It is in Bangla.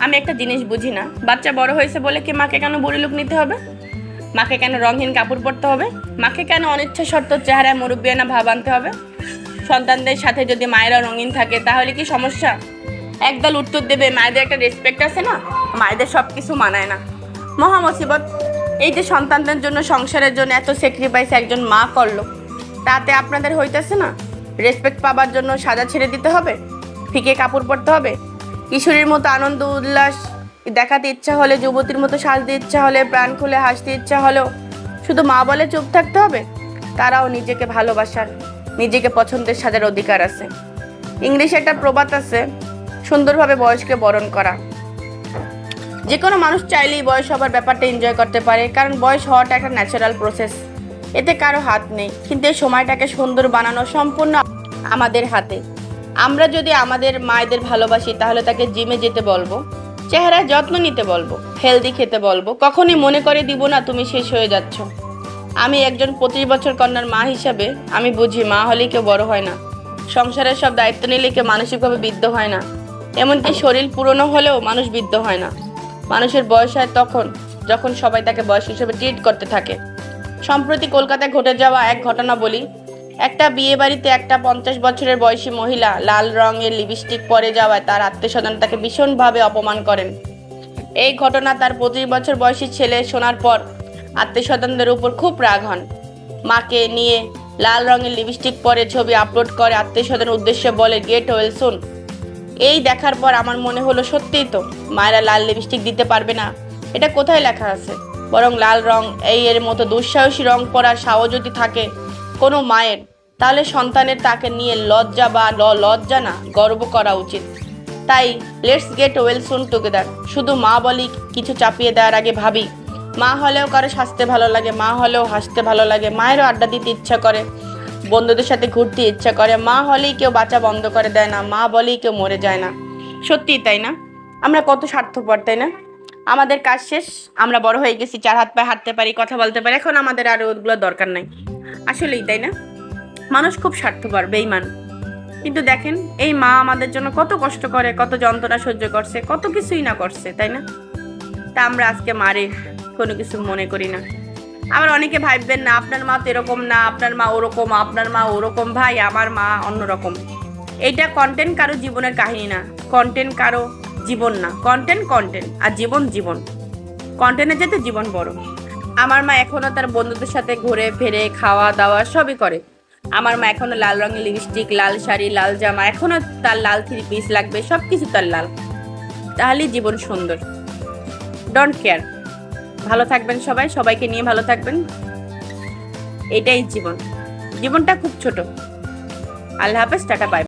আমি একটা জিনিস বুঝি না, বাচ্চা বড় হয়েছে বলে কি মাকে কেন বুড়ি লুক নিতে হবে? মাকে কেন রঙহীন কাপড় পরতে হবে? মাকে কেন অনিচ্ছা সত্ত্বেও চেহারায় মুরব্বিয়ানা ভাব আনতে হবে? সন্তানদের সাথে যদি মায়েরা রঙিন থাকে তাহলে কি সমস্যা? একদল উত্তর দেবে মায়েদের একটা রেসপেক্ট আছে না, মায়েদের সব কিছু মানায় না। মহা মুসিবত। এই যে সন্তানদের জন্য, সংসারের জন্য এত স্যাক্রিফাইস একজন মা করলো, তাতে আপনাদের হইতেছে না? রেসপেক্ট পাবার জন্য সাজা ছেড়ে দিতে হবে, ফিকে কাপড় পরতে হবে, কিশোরীর মতো আনন্দ উল্লাস দেখাতে ইচ্ছা হলে, যুবতীর মতো সাজতে ইচ্ছা হলে, প্রাণ খুলে হাসতে ইচ্ছা হলেও শুধু মা বলে চুপ থাকতে হবে? তারাও নিজেকে ভালোবাসার, নিজেকে পছন্দের সাজার অধিকার আছে। ইংলিশে একটা প্রবাদ আছে, সুন্দরভাবে বয়সকে বরণ করা। যে কোনো মানুষ চাইলেই বয়স হবার ব্যাপারটা এনজয় করতে পারে, কারণ বয়স হওয়াটা একটা ন্যাচারাল প্রসেস, এতে কারো হাত নেই। কিন্তু এই সময়টাকে সুন্দর বানানো সম্পূর্ণ আমাদের হাতে। আমরা যদি আমাদের মায়েদের ভালোবাসি তাহলে তাকে জিমে যেতে বলবো, চেহারায় যত্ন নিতে বলবো, হেলদি খেতে বলবো। কখনই মনে করে দিব না তুমি শেষ হয়ে যাচ্ছ। আমি একজন 25 বছর কন্যার মা হিসাবে আমি বুঝি, মা হলেই কেউ বড় হয় না, সংসারের সব দায়িত্ব নিলে কেউ মানসিকভাবে বৃদ্ধ হয় না, এমনকি শরীর পুরনো হলেও মানুষ বৃদ্ধ হয় না। মানুষের বয়স হয় তখন যখন সবাই তাকে বয়স হিসেবে ট্রিট করতে থাকে। সম্প্রতি কলকাতায় ঘটে যাওয়া এক ঘটনা বলি। একটা বিয়ে বাড়িতে একটা 50 বছরের বয়সী মহিলা লাল রঙের লিপস্টিক পরে যাওয়ায় তার আত্মীয়স্বজন তাকে ভীষণভাবে অপমান করেন। এই ঘটনা তার 25 বছর বয়সী ছেলে শোনার পর আত্মীয়স্বজনদের উপর খুব রাগ হন। মাকে নিয়ে লাল রঙের লিপস্টিক পরে ছবি আপলোড করে আত্মীয়স্বজন উদ্দেশ্যে বলে, গেট ওয়েল সুন। এই দেখার পর আমার মনে হলো, সত্যিই তো, মায়েরা লাল লিপস্টিক দিতে পারবে না, এটা কোথায় লেখা আছে? বরং লাল রং এর মতো দুঃসাহসী রং পরার সাহস যদি থাকে কোনো মায়ের, তাহলে সন্তানের তাকে নিয়ে লজ্জা বা লজ্জা না, গর্ব করা উচিত। তাই let's get well soon together. শুধু মা বলি কিছু চাপিয়ে দেওয়ার আগে ভাবি, মা হলেও কারো সাজতে ভালো লাগে, মা হলেও হাসতে ভালো লাগে, মায়েরও আড্ডা দিতে ইচ্ছা করে, বন্ধুদের সাথে ঘুরতে ইচ্ছা করে। মা হলেই কেউ বাঁচা বন্ধ করে দেয় না, মা বলেই কেউ মরে যায় না। সত্যিই তাই না? আমরা কত স্বার্থপর, তাই না? আমাদের কাজ শেষ, আমরা বড় হয়ে গেছি, 4 হাত পায়ে হাঁটতে পারি, কথা বলতে পারি, এখন আমাদের আর ওগুলো দরকার নাই। আসলেই তাই না? মানুষ খুব স্বার্থপর, বেইমান। কিন্তু দেখেন, এই মা আমাদের জন্য কত কষ্ট করে, কত যন্ত্রণা সহ্য করছে, কত কিছুই না করছে, তাই না? তা আমরা আজকে মারে কোনো কিছু মনে করি না। আবার অনেকে ভাববেন না, আপনার মা তো এরকম না, আপনার মা ওরকম, আপনার মা ওরকম। ভাই, আমার মা অন্যরকম। এইটা কন্টেন্ট কারো জীবনের কাহিনী না, কন্টেন্ট কারো জীবন না। কন্টেন্ট আর জীবন জীবন। কন্টেন্টের যেতে জীবন বড়। আমার মা এখনো তার বন্ধুদের সাথে ঘুরে ফিরে, খাওয়া দাওয়া সবই করে। আমার মা এখনো লাল রঙের লিপস্টিক, লাল শাড়ি, লাল জামা, এখনো তার লাল 3 পিস লাগবে, সবকিছু তার লাল। তাহলেই জীবন সুন্দর। Don't care. ভালো থাকবেন সবাই, সবাইকে নিয়ে ভালো থাকবেন। এটাই জীবন। জীবনটা খুব ছোট। আল্লাহ হাফেজ, টাটা, বাই।